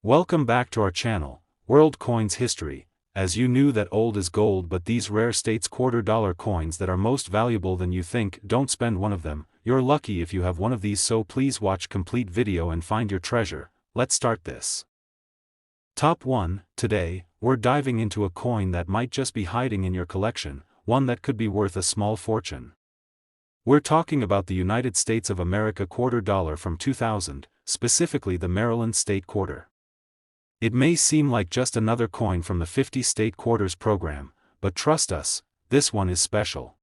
Welcome back to our channel, World Coins History. As you knew that old is gold, but these rare states $quarter coins that are most valuable than you think, don't spend one of them. You're lucky if you have one of these, so please watch complete video and find your treasure. Let's start this. Top 1. Today, we're diving into a coin that might just be hiding in your collection, one that could be worth a small fortune. We're talking about the United States of America $quarter from 2000, specifically the Maryland State Quarter. It may seem like just another coin from the 50 state quarters program, but trust us, this one is special.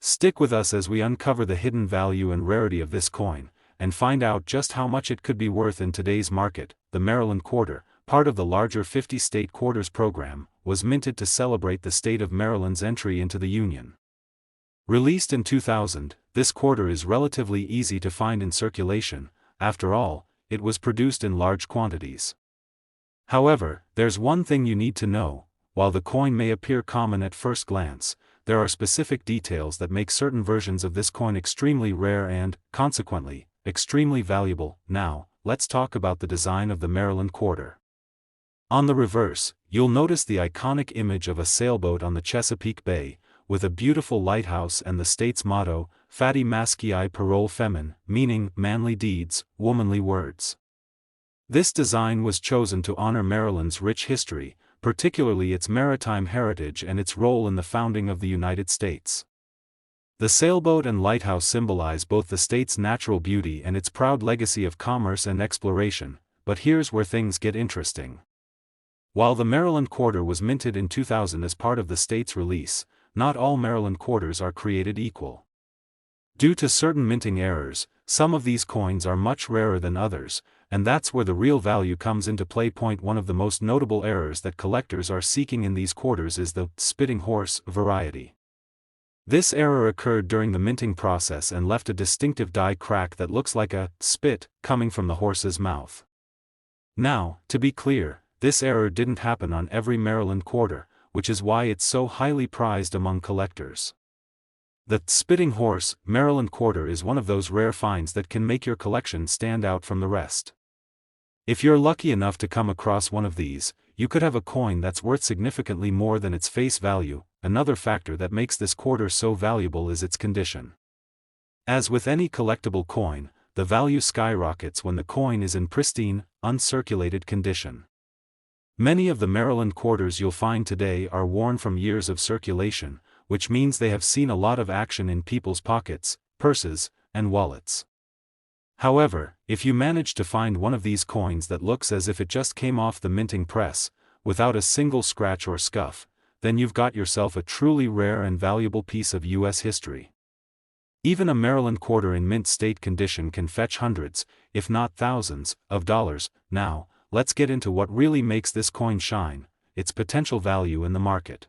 Stick with us as we uncover the hidden value and rarity of this coin, and find out just how much it could be worth in today's market. The Maryland Quarter, part of the larger 50 state quarters program, was minted to celebrate the state of Maryland's entry into the Union. Released in 2000, this quarter is relatively easy to find in circulation. After all, it was produced in large quantities. However, there's one thing you need to know: while the coin may appear common at first glance, there are specific details that make certain versions of this coin extremely rare and, consequently, extremely valuable. Now, let's talk about the design of the Maryland Quarter. On the reverse, you'll notice the iconic image of a sailboat on the Chesapeake Bay, with a beautiful lighthouse and the state's motto, Fati Masci Parole Femin, meaning manly deeds, womanly words. This design was chosen to honor Maryland's rich history, particularly its maritime heritage and its role in the founding of the United States. The sailboat and lighthouse symbolize both the state's natural beauty and its proud legacy of commerce and exploration, but here's where things get interesting. While the Maryland Quarter was minted in 2000 as part of the state's release, not all Maryland quarters are created equal. Due to certain minting errors, some of these coins are much rarer than others, and that's where the real value comes into play. Point 1: of the most notable errors that collectors are seeking in these quarters is the spitting horse variety. This error occurred during the minting process and left a distinctive die crack that looks like a spit coming from the horse's mouth. Now, to be clear, this error didn't happen on every Maryland quarter, which is why it's so highly prized among collectors. The spitting horse Maryland Quarter is one of those rare finds that can make your collection stand out from the rest. If you're lucky enough to come across one of these, you could have a coin that's worth significantly more than its face value. Another factor that makes this quarter so valuable is its condition. As with any collectible coin, the value skyrockets when the coin is in pristine, uncirculated condition. Many of the Maryland quarters you'll find today are worn from years of circulation, which means they have seen a lot of action in people's pockets, purses, and wallets. However, if you manage to find one of these coins that looks as if it just came off the minting press, without a single scratch or scuff, then you've got yourself a truly rare and valuable piece of U.S. history. Even a Maryland quarter in mint state condition can fetch hundreds, if not thousands, of dollars. Now, let's get into what really makes this coin shine: its potential value in the market.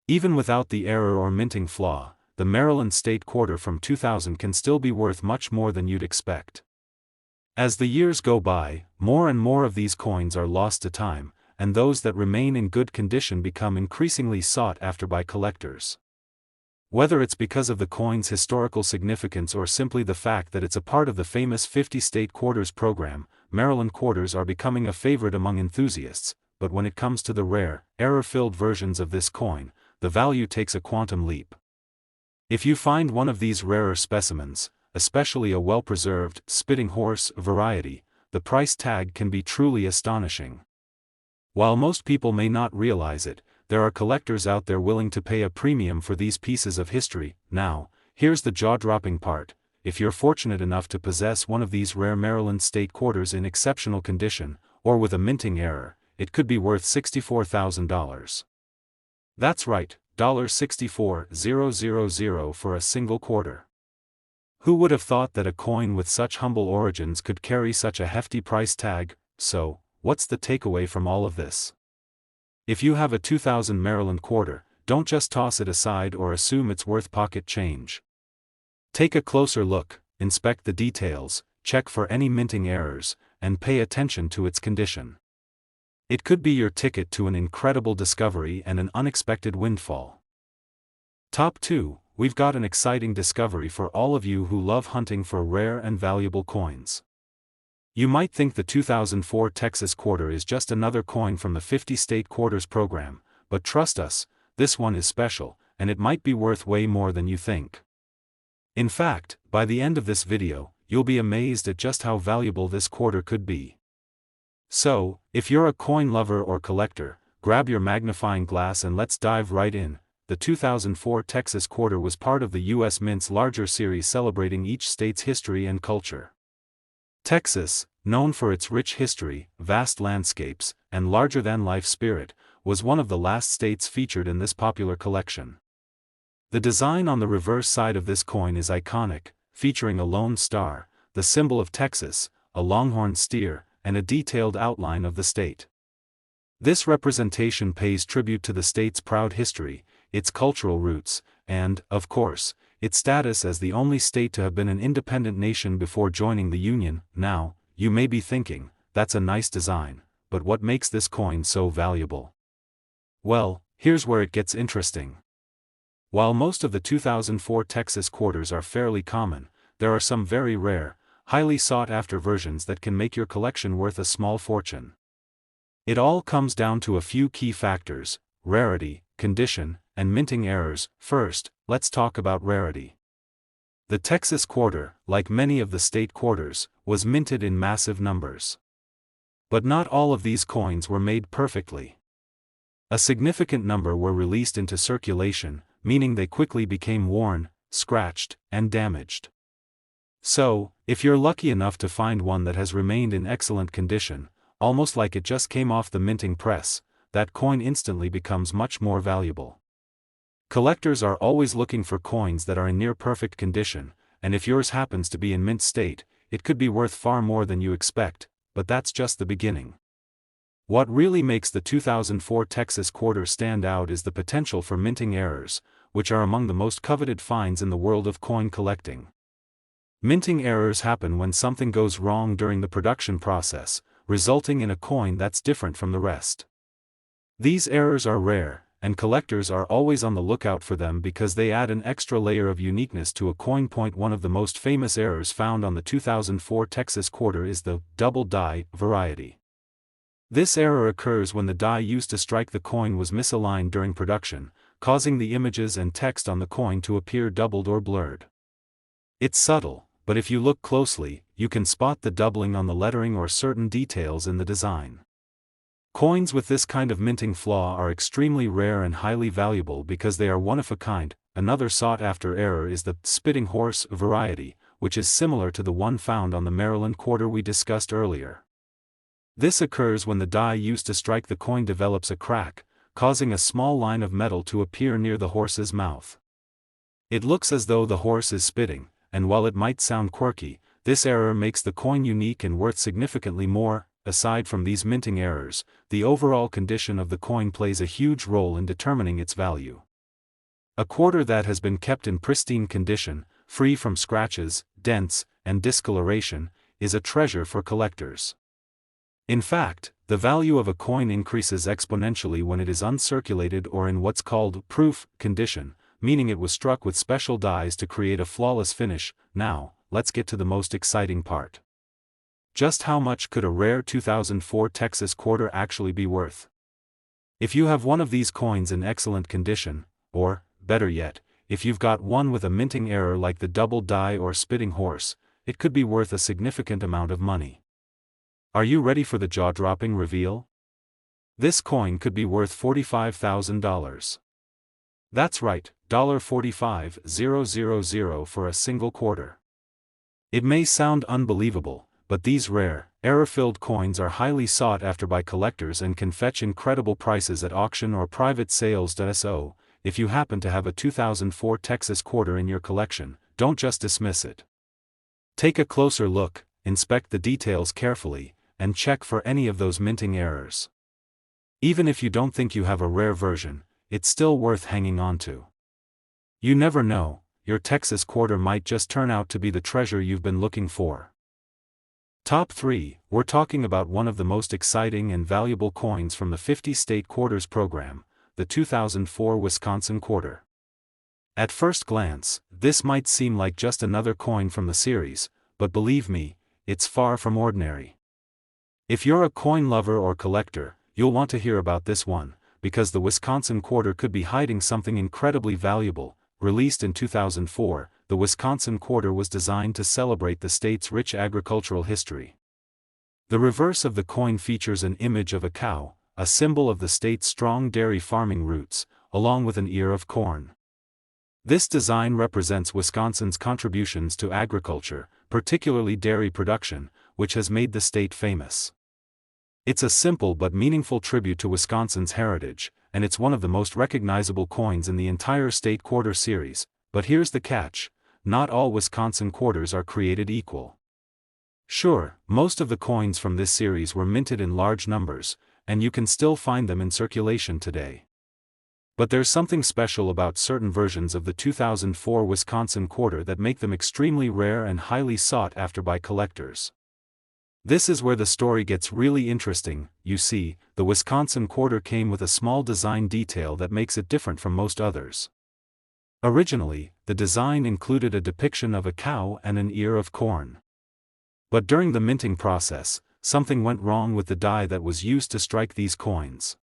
Even without the error or minting flaw, the Maryland State Quarter from 2000 can still be worth much more than you'd expect. As the years go by, more and more of these coins are lost to time, and those that remain in good condition become increasingly sought after by collectors. Whether it's because of the coin's historical significance or simply the fact that it's a part of the famous 50 state quarters program, Maryland quarters are becoming a favorite among enthusiasts. But when it comes to the rare, error-filled versions of this coin, the value takes a quantum leap. If you find one of these rarer specimens, especially a well-preserved, spitting horse variety, the price tag can be truly astonishing. While most people may not realize it, there are collectors out there willing to pay a premium for these pieces of history. Now, here's the jaw-dropping part: if you're fortunate enough to possess one of these rare Maryland state quarters in exceptional condition, or with a minting error, it could be worth $64,000. That's right, $64,000 for a single quarter. Who would have thought that a coin with such humble origins could carry such a hefty price tag? So, what's the takeaway from all of this? If you have a 2000 Maryland quarter, don't just toss it aside or assume it's worth pocket change. Take a closer look, inspect the details, check for any minting errors, and pay attention to its condition. It could be your ticket to an incredible discovery and an unexpected windfall. Top 2, we've got an exciting discovery for all of you who love hunting for rare and valuable coins. You might think the 2004 Texas Quarter is just another coin from the 50-state quarters program, but trust us, this one is special, and it might be worth way more than you think. In fact, by the end of this video, you'll be amazed at just how valuable this quarter could be. So, if you're a coin lover or collector, grab your magnifying glass and let's dive right in. The 2004 Texas Quarter was part of the U.S. Mint's larger series celebrating each state's history and culture. Texas, known for its rich history, vast landscapes, and larger-than-life spirit, was one of the last states featured in this popular collection. The design on the reverse side of this coin is iconic, featuring a lone star, the symbol of Texas, a longhorn steer, and a detailed outline of the state. This representation pays tribute to the state's proud history, its cultural roots, and, of course, its status as the only state to have been an independent nation before joining the Union. Now, you may be thinking, that's a nice design, but what makes this coin so valuable? Well, here's where it gets interesting. While most of the 2004 Texas quarters are fairly common, there are some very rare, highly sought-after versions that can make your collection worth a small fortune. It all comes down to a few key factors: rarity, condition, and minting errors. First, let's talk about rarity. The Texas Quarter, like many of the state quarters, was minted in massive numbers. But not all of these coins were made perfectly. A significant number were released into circulation, meaning they quickly became worn, scratched, and damaged. So, if you're lucky enough to find one that has remained in excellent condition, almost like it just came off the minting press, that coin instantly becomes much more valuable. Collectors are always looking for coins that are in near-perfect condition, and if yours happens to be in mint state, it could be worth far more than you expect, but that's just the beginning. What really makes the 2004 Texas Quarter stand out is the potential for minting errors, which are among the most coveted finds in the world of coin collecting. Minting errors happen when something goes wrong during the production process, resulting in a coin that's different from the rest. These errors are rare, and collectors are always on the lookout for them because they add an extra layer of uniqueness to a coin. One of the most famous errors found on the 2004 Texas Quarter is the double die variety. This error occurs when the die used to strike the coin was misaligned during production, causing the images and text on the coin to appear doubled or blurred. It's subtle, but if you look closely, you can spot the doubling on the lettering or certain details in the design. Coins with this kind of minting flaw are extremely rare and highly valuable because they are one of a kind. Another sought-after error is the spitting horse variety, which is similar to the one found on the Maryland Quarter we discussed earlier. This occurs when the die used to strike the coin develops a crack, causing a small line of metal to appear near the horse's mouth. It looks as though the horse is spitting, and while it might sound quirky, this error makes the coin unique and worth significantly more. Aside from these minting errors, the overall condition of the coin plays a huge role in determining its value. A quarter that has been kept in pristine condition, free from scratches, dents, and discoloration, is a treasure for collectors. In fact, the value of a coin increases exponentially when it is uncirculated or in what's called proof condition, meaning it was struck with special dies to create a flawless finish. Now, let's get to the most exciting part. Just how much could a rare 2004 Texas Quarter actually be worth? If you have one of these coins in excellent condition, or, better yet, if you've got one with a minting error like the double die or spitting horse, it could be worth a significant amount of money. Are you ready for the jaw-dropping reveal? This coin could be worth $45,000. That's right, $45,000 for a single quarter. It may sound unbelievable, but these rare, error-filled coins are highly sought after by collectors and can fetch incredible prices at auction or private sales. So, if you happen to have a 2004 Texas Quarter in your collection, don't just dismiss it. Take a closer look, inspect the details carefully, and check for any of those minting errors. Even if you don't think you have a rare version, it's still worth hanging on to. You never know, your Texas Quarter might just turn out to be the treasure you've been looking for. Top 3, we're talking about one of the most exciting and valuable coins from the 50-state quarters program, the 2004 Wisconsin Quarter. At first glance, this might seem like just another coin from the series, but believe me, it's far from ordinary. If you're a coin lover or collector, you'll want to hear about this one, because the Wisconsin Quarter could be hiding something incredibly valuable. Released in 2004, the Wisconsin Quarter was designed to celebrate the state's rich agricultural history. The reverse of the coin features an image of a cow, a symbol of the state's strong dairy farming roots, along with an ear of corn. This design represents Wisconsin's contributions to agriculture, particularly dairy production, which has made the state famous. It's a simple but meaningful tribute to Wisconsin's heritage, and it's one of the most recognizable coins in the entire state quarter series. But here's the catch: not all Wisconsin quarters are created equal. Sure, most of the coins from this series were minted in large numbers, and you can still find them in circulation today. But there's something special about certain versions of the 2004 Wisconsin Quarter that make them extremely rare and highly sought after by collectors. This is where the story gets really interesting. You see, the Wisconsin Quarter came with a small design detail that makes it different from most others. Originally, the design included a depiction of a cow and an ear of corn. But during the minting process, something went wrong with the die that was used to strike these coins.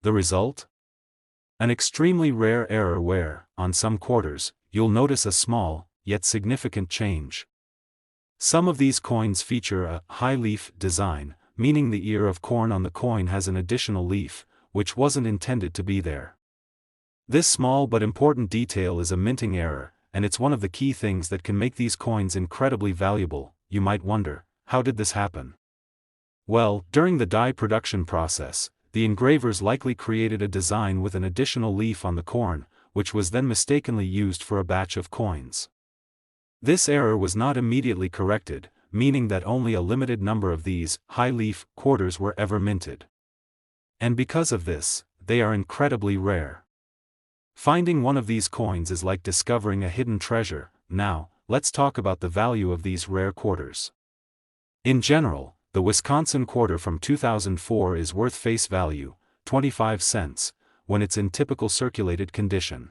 The result? An extremely rare error where, on some quarters, you'll notice a small, yet significant change. Some of these coins feature a high leaf design, meaning the ear of corn on the coin has an additional leaf, which wasn't intended to be there. This small but important detail is a minting error, and it's one of the key things that can make these coins incredibly valuable. You might wonder, how did this happen? Well, during the die production process, the engravers likely created a design with an additional leaf on the corn, which was then mistakenly used for a batch of coins. This error was not immediately corrected, meaning that only a limited number of these high-leaf quarters were ever minted. And because of this, they are incredibly rare. Finding one of these coins is like discovering a hidden treasure. Now, let's talk about the value of these rare quarters. In general, the Wisconsin Quarter from 2004 is worth face value, 25 cents, when it's in typical circulated condition.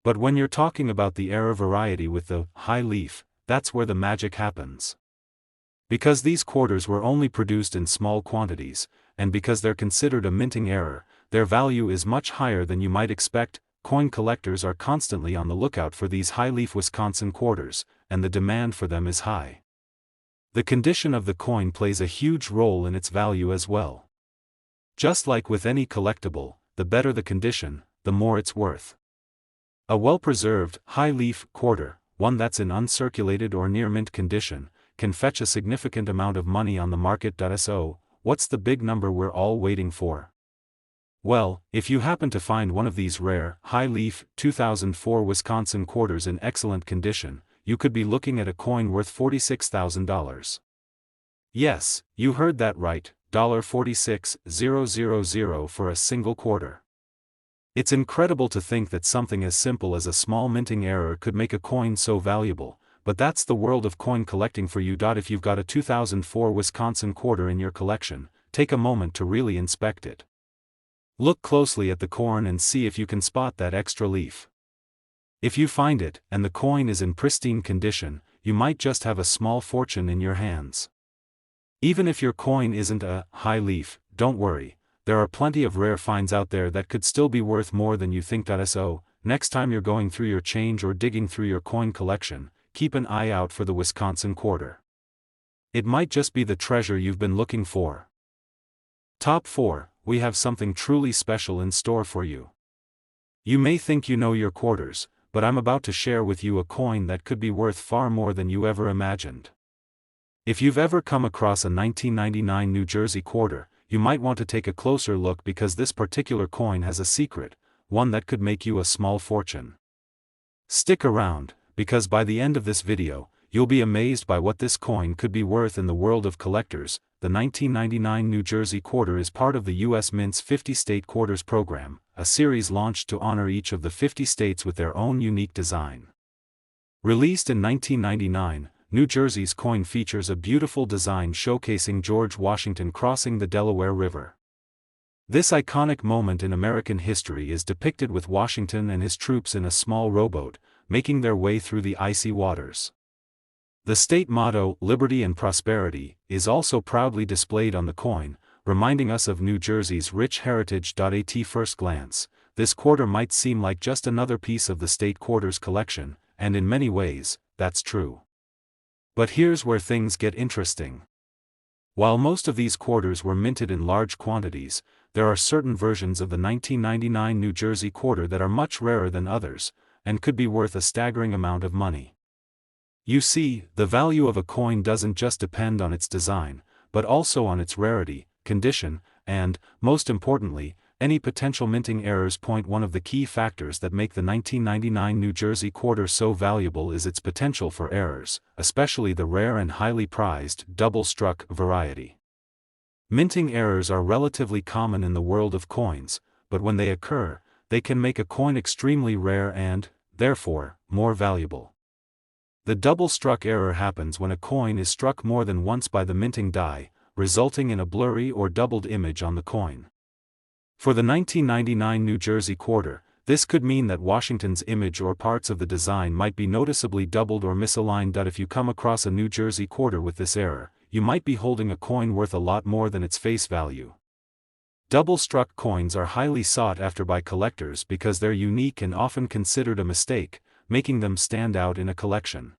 But when you're talking about the error variety with the high leaf, that's where the magic happens. Because these quarters were only produced in small quantities, and because they're considered a minting error, their value is much higher than you might expect. Coin collectors are constantly on the lookout for these high-leaf Wisconsin quarters, and the demand for them is high. The condition of the coin plays a huge role in its value as well. Just like with any collectible, the better the condition, the more it's worth. A well-preserved, high-leaf quarter, one that's in uncirculated or near-mint condition, can fetch a significant amount of money on the market. So, what's the big number we're all waiting for? Well, if you happen to find one of these rare, high-leaf, 2004 Wisconsin quarters in excellent condition, you could be looking at a coin worth $46,000. Yes, you heard that right, $46,000 for a single quarter. It's incredible to think that something as simple as a small minting error could make a coin so valuable, but that's the world of coin collecting for you. If you've got a 2004 Wisconsin quarter in your collection, take a moment to really inspect it. Look closely at the corn and see if you can spot that extra leaf. If you find it, and the coin is in pristine condition, you might just have a small fortune in your hands. Even if your coin isn't a high leaf, don't worry, there are plenty of rare finds out there that could still be worth more than you think. So, next time you're going through your change or digging through your coin collection, keep an eye out for the Wisconsin Quarter. It might just be the treasure you've been looking for. Top 4, we have something truly special in store for you. You may think you know your quarters, but I'm about to share with you a coin that could be worth far more than you ever imagined. If you've ever come across a 1999 New Jersey quarter, you might want to take a closer look because this particular coin has a secret, one that could make you a small fortune. Stick around, because by the end of this video, you'll be amazed by what this coin could be worth in the world of collectors. The 1999 New Jersey Quarter is part of the U.S. Mint's 50 State Quarters program, a series launched to honor each of the 50 states with their own unique design. Released in 1999, New Jersey's coin features a beautiful design showcasing George Washington crossing the Delaware River. This iconic moment in American history is depicted with Washington and his troops in a small rowboat, making their way through the icy waters. The state motto, Liberty and Prosperity, is also proudly displayed on the coin, reminding us of New Jersey's rich heritage. At first glance, this quarter might seem like just another piece of the state quarters collection, and in many ways, that's true. But here's where things get interesting. While most of these quarters were minted in large quantities, there are certain versions of the 1999 New Jersey quarter that are much rarer than others, and could be worth a staggering amount of money. You see, the value of a coin doesn't just depend on its design, but also on its rarity, condition, and, most importantly, any potential minting errors. One of the key factors that make the 1999 New Jersey quarter so valuable is its potential for errors, especially the rare and highly prized double-struck variety. Minting errors are relatively common in the world of coins, but when they occur, they can make a coin extremely rare and, therefore, more valuable. The double-struck error happens when a coin is struck more than once by the minting die, resulting in a blurry or doubled image on the coin. For the 1999 New Jersey quarter, this could mean that Washington's image or parts of the design might be noticeably doubled or misaligned. If you come across a New Jersey quarter with this error, you might be holding a coin worth a lot more than its face value. Double-struck coins are highly sought after by collectors because they're unique and often considered a mistake, making them stand out in a collection.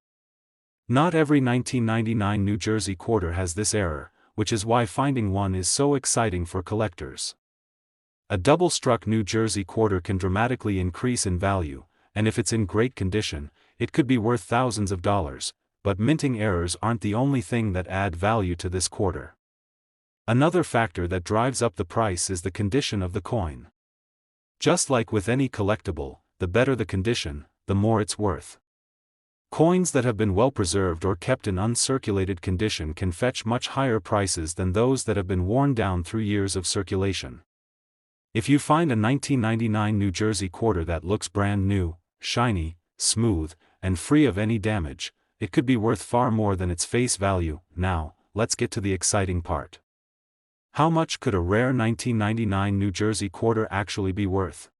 Not every 1999 New Jersey quarter has this error, which is why finding one is so exciting for collectors. A double-struck New Jersey quarter can dramatically increase in value, and if it's in great condition, it could be worth thousands of dollars, but minting errors aren't the only thing that add value to this quarter. Another factor that drives up the price is the condition of the coin. Just like with any collectible, the better the condition, the more it's worth. Coins that have been well preserved or kept in uncirculated condition can fetch much higher prices than those that have been worn down through years of circulation. If you find a 1999 New Jersey quarter that looks brand new, shiny, smooth, and free of any damage, it could be worth far more than its face value. Now, let's get to the exciting part. How much could a rare 1999 New Jersey quarter actually be worth?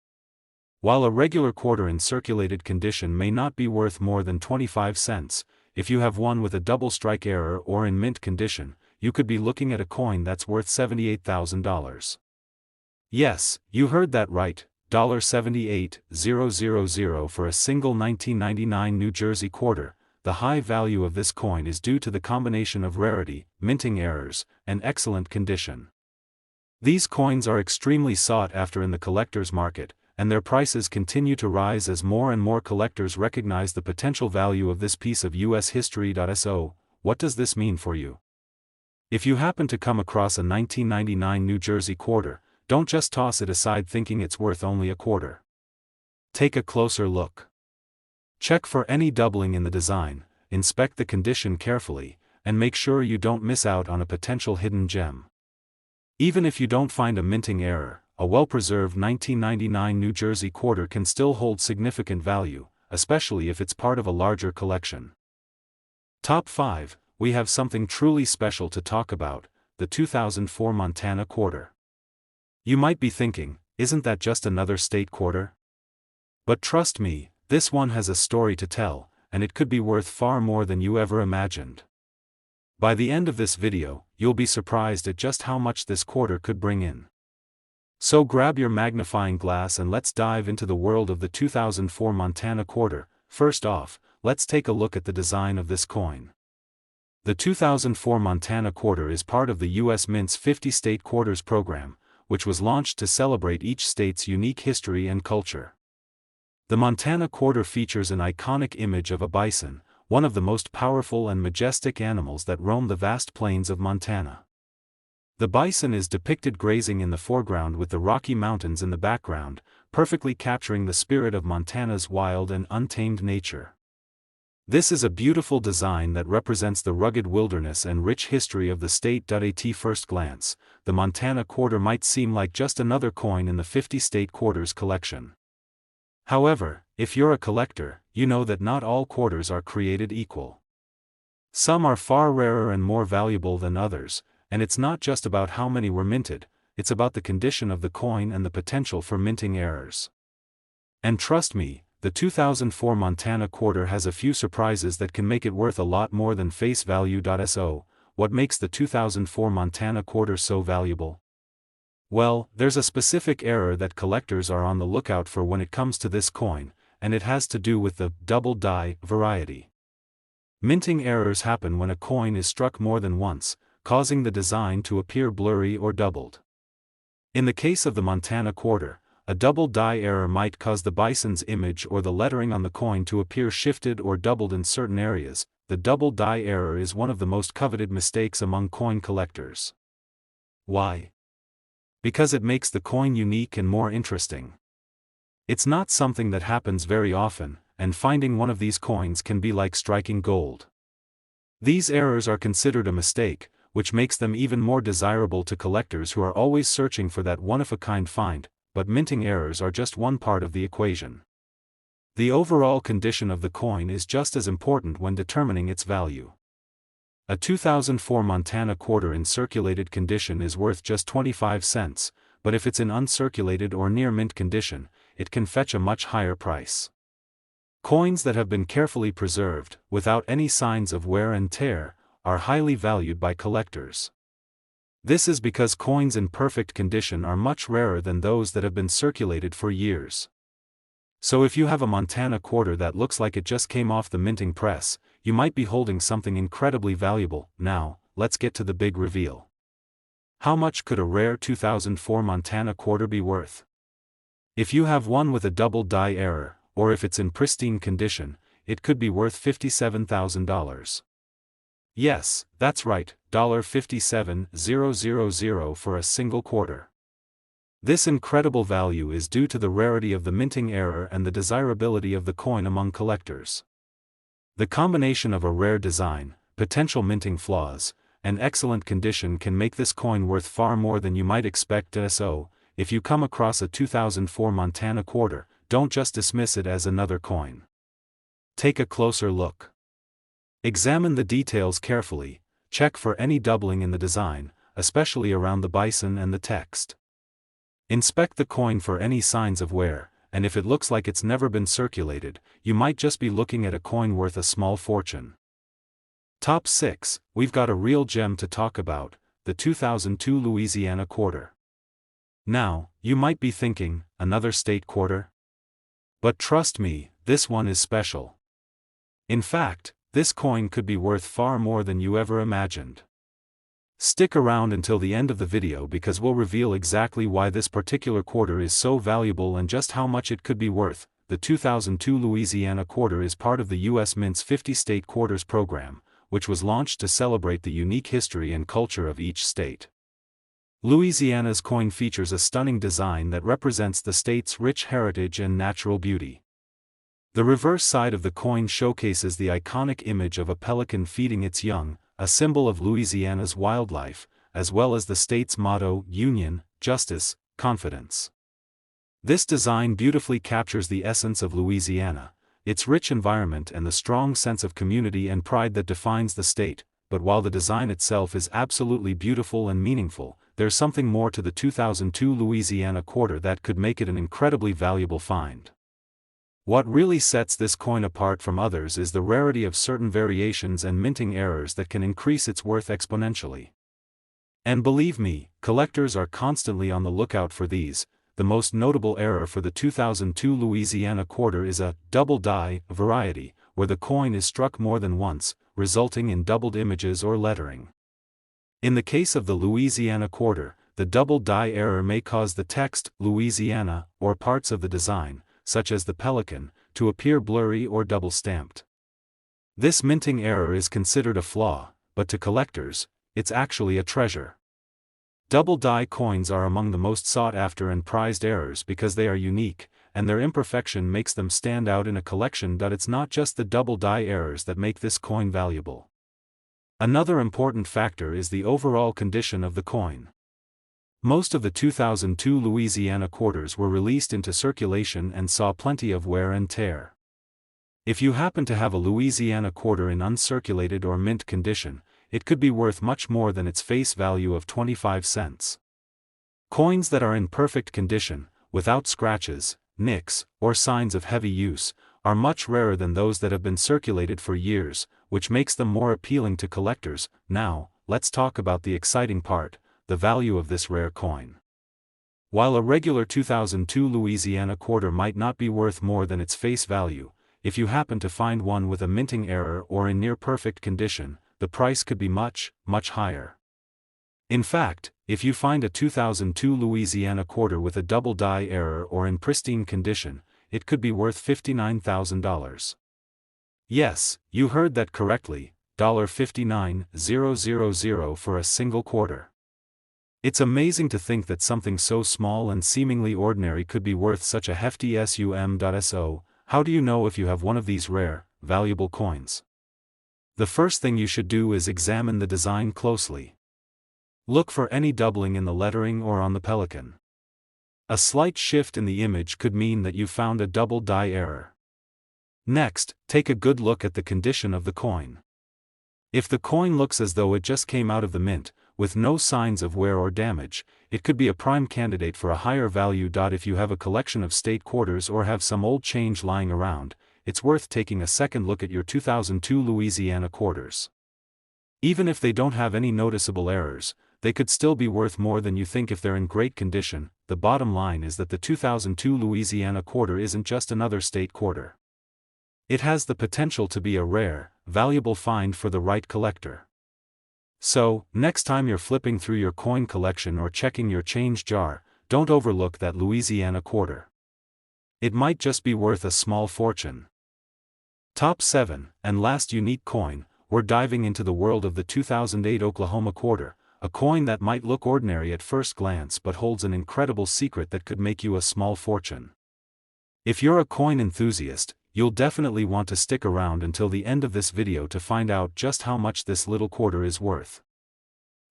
While a regular quarter in circulated condition may not be worth more than 25 cents, if you have one with a double strike error or in mint condition, you could be looking at a coin that's worth $78,000. Yes, you heard that right, $78,000 for a single 1999 New Jersey quarter. The high value of this coin is due to the combination of rarity, minting errors, and excellent condition. These coins are extremely sought after in the collector's market, and their prices continue to rise as more and more collectors recognize the potential value of this piece of U.S. history. So, what does this mean for you? If you happen to come across a 1999 New Jersey quarter, don't just toss it aside thinking it's worth only a quarter. Take a closer look. Check for any doubling in the design, inspect the condition carefully, and make sure you don't miss out on a potential hidden gem. Even if you don't find a minting error, a well-preserved 1999 New Jersey quarter can still hold significant value, especially if it's part of a larger collection. Top 5, we have something truly special to talk about, the 2004 Montana quarter. You might be thinking, isn't that just another state quarter? But trust me, this one has a story to tell, and it could be worth far more than you ever imagined. By the end of this video, you'll be surprised at just how much this quarter could bring in. So grab your magnifying glass and let's dive into the world of the 2004 Montana quarter. First off, let's take a look at the design of this coin. The 2004 Montana quarter is part of the U.S. Mint's 50 State Quarters program, which was launched to celebrate each state's unique history and culture. The Montana quarter features an iconic image of a bison, one of the most powerful and majestic animals that roam the vast plains of Montana. The bison is depicted grazing in the foreground with the Rocky Mountains in the background, perfectly capturing the spirit of Montana's wild and untamed nature. This is a beautiful design that represents the rugged wilderness and rich history of the state. At first glance, the Montana quarter might seem like just another coin in the 50 State Quarters collection. However, if you're a collector, you know that not all quarters are created equal. Some are far rarer and more valuable than others, and it's not just about how many were minted, it's about the condition of the coin and the potential for minting errors. And trust me, the 2004 Montana Quarter has a few surprises that can make it worth a lot more than face value. So, what makes the 2004 Montana Quarter so valuable? Well, there's a specific error that collectors are on the lookout for when it comes to this coin, and it has to do with the double die variety. Minting errors happen when a coin is struck more than once, causing the design to appear blurry or doubled. In the case of the Montana Quarter, a double die error might cause the bison's image or the lettering on the coin to appear shifted or doubled in certain areas. The double die error is one of the most coveted mistakes among coin collectors. Why? Because it makes the coin unique and more interesting. It's not something that happens very often, and finding one of these coins can be like striking gold. These errors are considered a mistake, which makes them even more desirable to collectors who are always searching for that one-of-a-kind find, but minting errors are just one part of the equation. The overall condition of the coin is just as important when determining its value. A 2004 Montana Quarter in circulated condition is worth just 25 cents, but if it's in uncirculated or near mint condition, it can fetch a much higher price. Coins that have been carefully preserved, without any signs of wear and tear, are highly valued by collectors. This is because coins in perfect condition are much rarer than those that have been circulated for years. So if you have a Montana Quarter that looks like it just came off the minting press, you might be holding something incredibly valuable. Now, let's get to the big reveal. How much could a rare 2004 Montana Quarter be worth? If you have one with a double die error, or if it's in pristine condition, it could be worth $57,000. Yes, that's right, $57,000 for a single quarter. This incredible value is due to the rarity of the minting error and the desirability of the coin among collectors. The combination of a rare design, potential minting flaws, and excellent condition can make this coin worth far more than you might expect. So, if you come across a 2004 Montana Quarter, don't just dismiss it as another coin. Take a closer look. Examine the details carefully, check for any doubling in the design, especially around the bison and the text. Inspect the coin for any signs of wear, and if it looks like it's never been circulated, you might just be looking at a coin worth a small fortune. Top 6, we've got a real gem to talk about, the 2002 Louisiana Quarter. Now, you might be thinking, another state quarter? But trust me, this one is special. In fact, this coin could be worth far more than you ever imagined. Stick around until the end of the video because we'll reveal exactly why this particular quarter is so valuable and just how much it could be worth. The 2002 Louisiana Quarter is part of the U.S. Mint's 50 State Quarters program, which was launched to celebrate the unique history and culture of each state. Louisiana's coin features a stunning design that represents the state's rich heritage and natural beauty. The reverse side of the coin showcases the iconic image of a pelican feeding its young, a symbol of Louisiana's wildlife, as well as the state's motto, Union, Justice, Confidence. This design beautifully captures the essence of Louisiana, its rich environment and the strong sense of community and pride that defines the state. But while the design itself is absolutely beautiful and meaningful, there's something more to the 2002 Louisiana Quarter that could make it an incredibly valuable find. What really sets this coin apart from others is the rarity of certain variations and minting errors that can increase its worth exponentially. And believe me, collectors are constantly on the lookout for these. The most notable error for the 2002 Louisiana Quarter is a double die variety, where the coin is struck more than once, resulting in doubled images or lettering. In the case of the Louisiana Quarter, the double die error may cause the text, Louisiana, or parts of the design, such as the pelican, to appear blurry or double-stamped. This minting error is considered a flaw, but to collectors, it's actually a treasure. Double die coins are among the most sought-after and prized errors because they are unique, and their imperfection makes them stand out in a collection. It's not just the double die errors that make this coin valuable. Another important factor is the overall condition of the coin. Most of the 2002 Louisiana Quarters were released into circulation and saw plenty of wear and tear. If you happen to have a Louisiana Quarter in uncirculated or mint condition, it could be worth much more than its face value of 25 cents. Coins that are in perfect condition, without scratches, nicks, or signs of heavy use, are much rarer than those that have been circulated for years, which makes them more appealing to collectors. Now, let's talk about the exciting part, the value of this rare coin. While a regular 2002 Louisiana Quarter might not be worth more than its face value, if you happen to find one with a minting error or in near-perfect condition, the price could be much, much higher. In fact, if you find a 2002 Louisiana Quarter with a double die error or in pristine condition, it could be worth $59,000. Yes, you heard that correctly, $59,000 for a single quarter. It's amazing to think that something so small and seemingly ordinary could be worth such a hefty sum. So, how do you know if you have one of these rare, valuable coins? The first thing you should do is examine the design closely. Look for any doubling in the lettering or on the pelican. A slight shift in the image could mean that you found a double die error. Next, take a good look at the condition of the coin. If the coin looks as though it just came out of the mint, with no signs of wear or damage, it could be a prime candidate for a higher value. If you have a collection of state quarters or have some old change lying around, it's worth taking a second look at your 2002 Louisiana quarters. Even if they don't have any noticeable errors, they could still be worth more than you think if they're in great condition. The bottom line is that the 2002 Louisiana Quarter isn't just another state quarter. It has the potential to be a rare, valuable find for the right collector. So, next time you're flipping through your coin collection or checking your change jar, don't overlook that Louisiana Quarter. It might just be worth a small fortune. Top 7, and last unique coin, we're diving into the world of the 2008 Oklahoma Quarter, a coin that might look ordinary at first glance but holds an incredible secret that could make you a small fortune. If you're a coin enthusiast, you'll definitely want to stick around until the end of this video to find out just how much this little quarter is worth.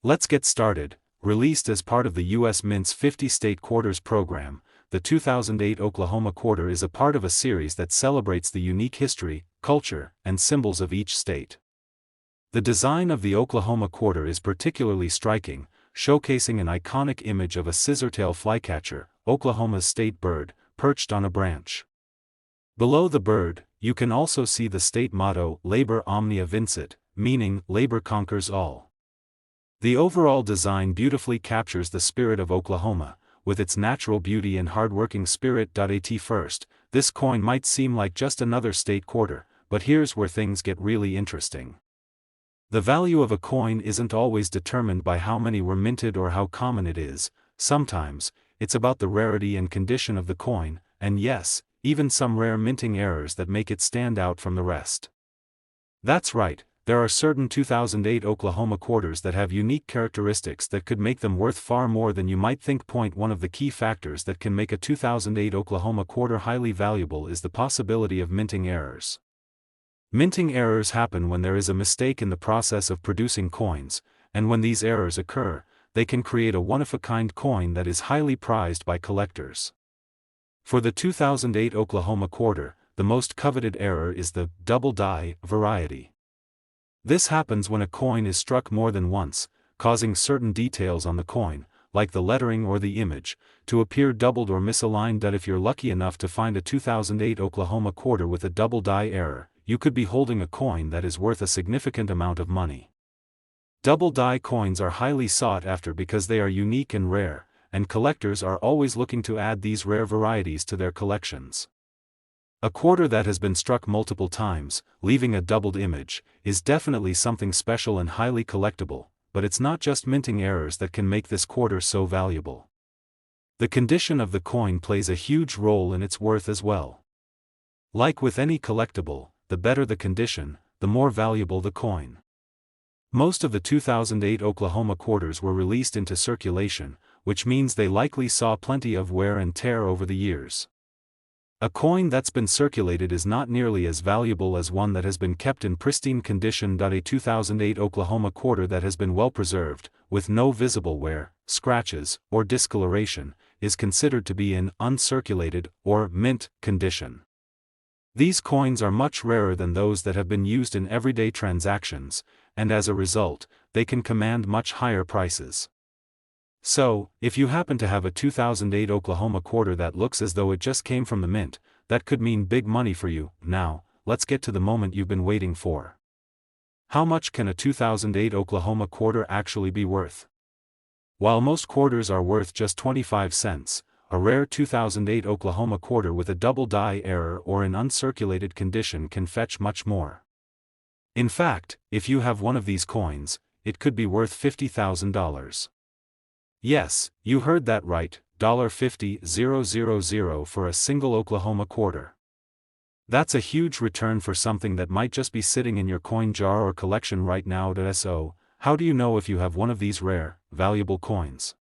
Let's get started. Released as part of the U.S. Mint's 50 State Quarters program, the 2008 Oklahoma Quarter is a part of a series that celebrates the unique history, culture, and symbols of each state. The design of the Oklahoma Quarter is particularly striking, showcasing an iconic image of a scissortail flycatcher, Oklahoma's state bird, perched on a branch. Below the bird, you can also see the state motto, Labor Omnia Vincit, meaning, labor conquers all. The overall design beautifully captures the spirit of Oklahoma, with its natural beauty and hard-working spirit. At first, this coin might seem like just another state quarter, but here's where things get really interesting. The value of a coin isn't always determined by how many were minted or how common it is. Sometimes, it's about the rarity and condition of the coin, and yes, even some rare minting errors that make it stand out from the rest. That's right, there are certain 2008 Oklahoma quarters that have unique characteristics that could make them worth far more than you might think. One of the key factors that can make a 2008 Oklahoma quarter highly valuable is the possibility of minting errors. Minting errors happen when there is a mistake in the process of producing coins, and when these errors occur, they can create a one-of-a-kind coin that is highly prized by collectors. For the 2008 Oklahoma Quarter, the most coveted error is the double die variety. This happens when a coin is struck more than once, causing certain details on the coin, like the lettering or the image, to appear doubled or misaligned. If you're lucky enough to find a 2008 Oklahoma Quarter with a double die error, you could be holding a coin that is worth a significant amount of money. Double die coins are highly sought after because they are unique and rare, and collectors are always looking to add these rare varieties to their collections. A quarter that has been struck multiple times, leaving a doubled image, is definitely something special and highly collectible, but it's not just minting errors that can make this quarter so valuable. The condition of the coin plays a huge role in its worth as well. Like with any collectible, the better the condition, the more valuable the coin. Most of the 2008 Oklahoma quarters were released into circulation, which means they likely saw plenty of wear and tear over the years. A coin that's been circulated is not nearly as valuable as one that has been kept in pristine condition. A 2008 Oklahoma quarter that has been well preserved, with no visible wear, scratches, or discoloration, is considered to be in uncirculated or mint condition. These coins are much rarer than those that have been used in everyday transactions, and as a result, they can command much higher prices. So, if you happen to have a 2008 Oklahoma quarter that looks as though it just came from the mint, that could mean big money for you. Now, let's get to the moment you've been waiting for. How much can a 2008 Oklahoma quarter actually be worth? While most quarters are worth just 25 cents, a rare 2008 Oklahoma quarter with a double die error or in uncirculated condition can fetch much more. In fact, if you have one of these coins, it could be worth $50,000. Yes, you heard that right, $50,000 for a single Oklahoma quarter. That's a huge return for something that might just be sitting in your coin jar or collection right now. So, how do you know if you have one of these rare, valuable coins?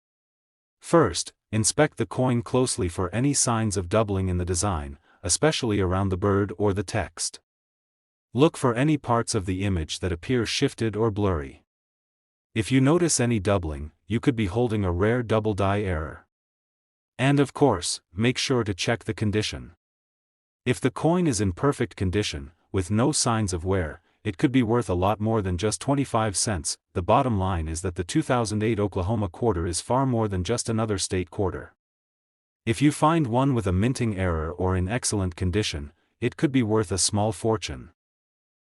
First, inspect the coin closely for any signs of doubling in the design, especially around the bird or the text. Look for any parts of the image that appear shifted or blurry. If you notice any doubling, you could be holding a rare double die error. And of course, make sure to check the condition. If the coin is in perfect condition, with no signs of wear, it could be worth a lot more than just 25 cents. The bottom line is that the 2008 Oklahoma quarter is far more than just another state quarter. If you find one with a minting error or in excellent condition, it could be worth a small fortune.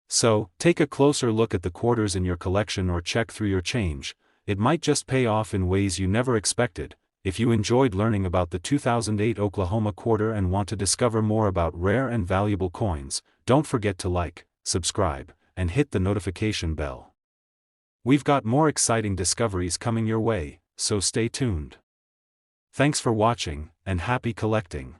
So, take a closer look at the quarters in your collection or check through your change. It might just pay off in ways you never expected. If you enjoyed learning about the 2008 Oklahoma quarter and want to discover more about rare and valuable coins, don't forget to like, subscribe, and hit the notification bell. We've got more exciting discoveries coming your way, so stay tuned. Thanks for watching, and happy collecting.